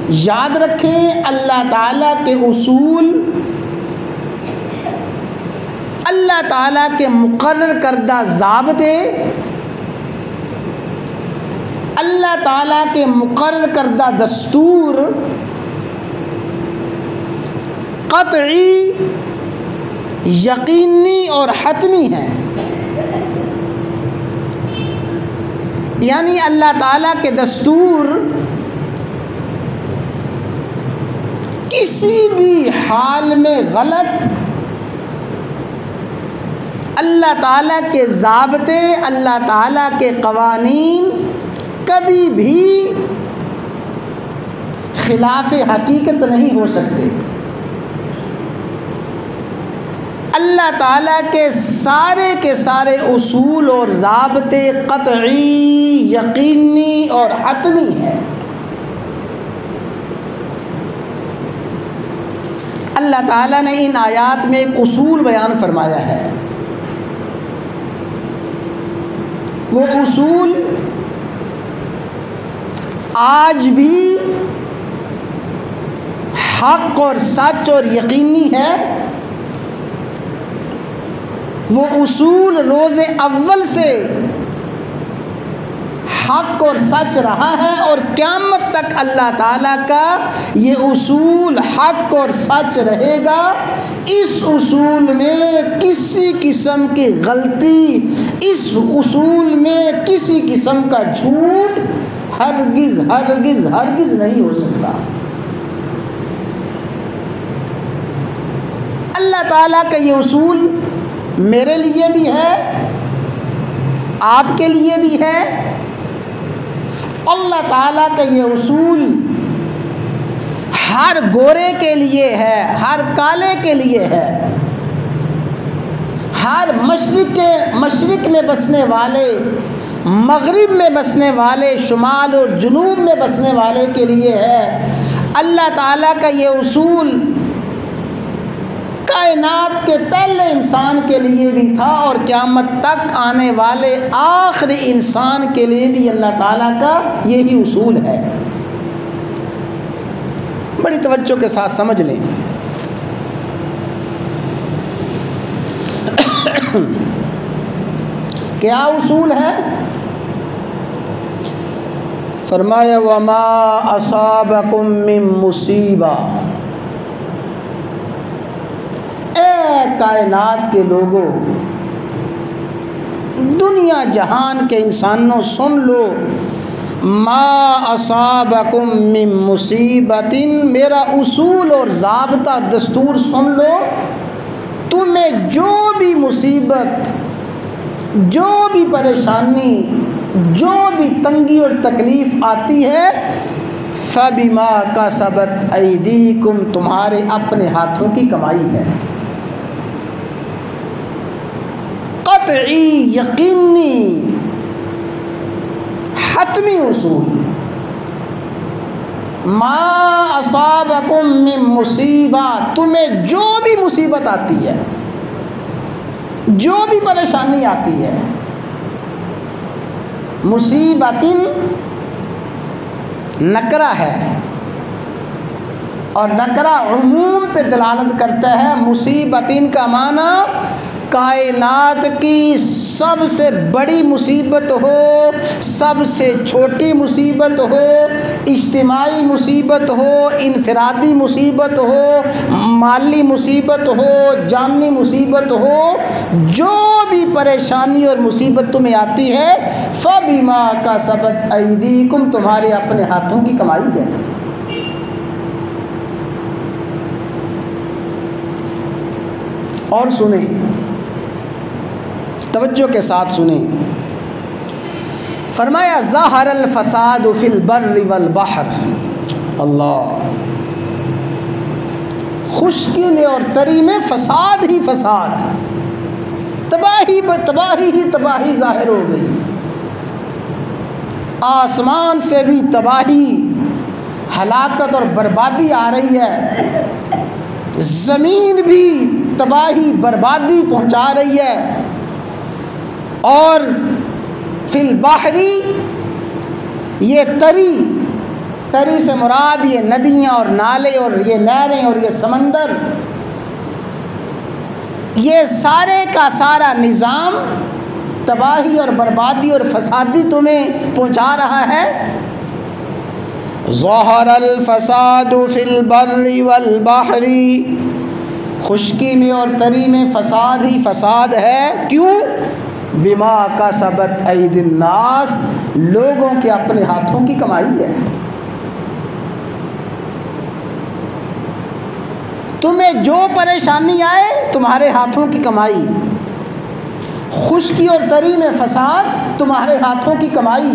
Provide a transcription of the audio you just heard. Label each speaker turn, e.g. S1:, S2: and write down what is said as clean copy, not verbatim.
S1: याद रखें, अल्लाह ताला के उसूल, अल्लाह ताला के मुकर्रर करदा ज़ाब्ते, अल्लाह ताला के मुकर्रर करदा दस्तूर क़त्ई, यकीनी और हतमी हैं। यानी अल्लाह ताला के दस्तूर किसी भी हाल में गलत, अल्लाह ताला के ज़ाब्ते, अल्लाह ताला के क़वानीन कभी भी खिलाफ हकीकत नहीं हो सकते। अल्लाह ताला के सारे उसूल और ज़ाब्ते क़त्ई, यकीनी और हतमी हैं। अल्लाह ताला ने इन आयात में एक उसूल बयान फरमाया है। वो उसूल आज भी हक़ और सच और यकीनी है। वो उसूल रोज़े अव्वल से हक़ और सच रहा है और क़यामत तक अल्लाह ताला का ये उसूल हक़ और सच रहेगा। इस उसूल में किसी किस्म की गलती, इस उसूल में किसी किस्म का झूठ हरगिज़ हरगिज़ हरगिज़ नहीं हो सकता। अल्लाह ताला का ये उसूल मेरे लिए भी है, आपके लिए भी है। अल्लाह ताला का ये उसूल हर गोरे के लिए है, हर काले के लिए है, हर मशरिक में बसने वाले, मगरिब में बसने वाले, शुमाल और जुनूब में बसने वाले के लिए है। अल्लाह ताला का ये उसूल कायनात के पहले इंसान के लिए भी था और क़यामत तक आने वाले आखिरी इंसान के लिए भी अल्लाह ताला का यही उसूल है। बड़ी तवज्जो के साथ समझ लें। क्या उसूल है? फरमाया वमा असाबकुम मिन मुसीबा, कायनात के लोगों, दुनिया जहान के इंसानों, सुन लो, मा असाबकुम मिन मुसीबतिन, मेरा उसूल और ज़ाब्ता और दस्तूर सुन लो। तुम्हें जो भी मुसीबत, जो भी परेशानी, जो भी तंगी और तकलीफ़ आती है, फबिमा कसबत ऐदीकुम, तुम्हारे अपने हाथों की कमाई है। क़त्ई, यकीनी, हतमी उसूल, मा असाबकुम मिन मुसीबा, तुम्हें जो भी मुसीबत आती है, जो भी परेशानी आती है, मुसीबतिन नकरा है और नकरा उमूम पे दलालत करता है। मुसीबतिन का माना कायनात की सबसे बड़ी मुसीबत हो, सबसे छोटी मुसीबत हो, इज्तिमाई मुसीबत हो, इनफरादी मुसीबत हो, माली मुसीबत हो, जानी मुसीबत हो, जो भी परेशानी और मुसीबत तुम्हें आती है, फबिमा कसबत ऐदीकुम, तुम्हारे अपने हाथों की कमाई है। और सुने, तवज्जो के साथ सुने, फरमाया ज़हरल फ़साद फ़िल बर्रि वल बहर, अल्लाह, खुश्की में और तरी में फ़साद ही फ़साद, तबाही तबाही ही तबाही ज़ाहिर हो गई। आसमान से भी तबाही, हलाकत और बर्बादी आ रही है, ज़मीन भी तबाही बर्बादी पहुंचा रही है। और फिल बाहरी, ये तरी तरी से मुराद ये नदियाँ और नाले और ये नहरें और ये समंदर, ये सारे का सारा निज़ाम तबाही और बर्बादी और फसादी तुम्हें पहुँचा रहा है। ज़हरल फ़सादु फ़िल बर्रि वल बहरी, खुश्की में और तरी में फ़साद ही फ़साद है। क्यों? बिमा कसबत ऐदिन नास, लोगों के अपने हाथों की कमाई है। तुम्हें जो परेशानी आए तुम्हारे हाथों की कमाई, खुश्की और तरी में फ़साद तुम्हारे हाथों की कमाई।